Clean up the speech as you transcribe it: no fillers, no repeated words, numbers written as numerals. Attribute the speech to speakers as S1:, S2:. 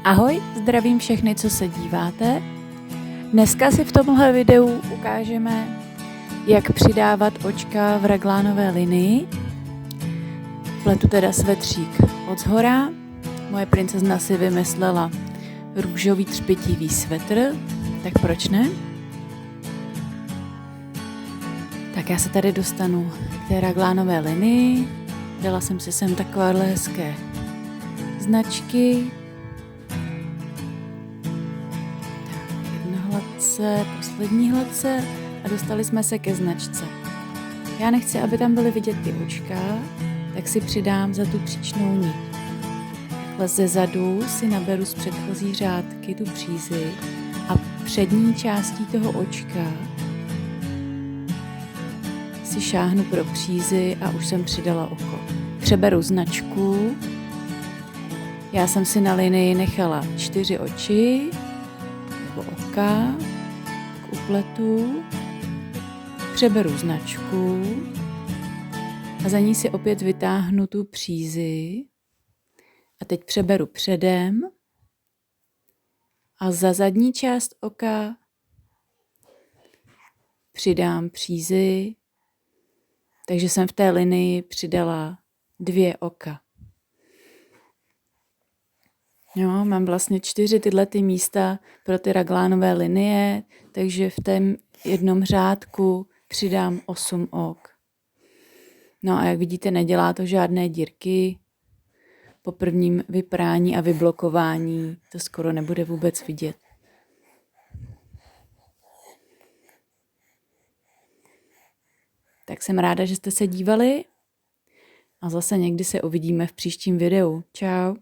S1: Ahoj, zdravím všechny, co se díváte. Dneska si v tomhle videu ukážeme, jak přidávat očka v raglánové linii. Pletu teda svetřík od shora. Moje princezna si vymyslela růžový třpitivý svetr, tak proč ne? Tak já se tady dostanu k té raglánové linii. Dala jsem si sem takovéhle hezké značky. Poslední hladce a dostali jsme se ke značce. Já nechci, aby tam byly vidět ty očka, tak si přidám za tu příčnou nit. Takhle ze zadu si naberu z předchozí řádky tu přízi a přední částí toho očka si šáhnu pro přízi a už jsem přidala oko. Přeberu značku. Já jsem si na linii nechala 4 oči nebo oka k upletu. Přeberu značku a za ní si opět vytáhnu tu přízi a teď přeberu předem a za zadní část oka přidám přízi, takže jsem v té linii přidala 2 oka. Jo, mám vlastně 4 tyhle ty místa pro ty raglánové linie, takže v tom jednom řádku přidám 8 ok. No a jak vidíte, nedělá to žádné dírky. Po prvním vyprání a vyblokování to skoro nebude vůbec vidět. Tak jsem ráda, že jste se dívali a zase někdy se uvidíme v příštím videu. Čau.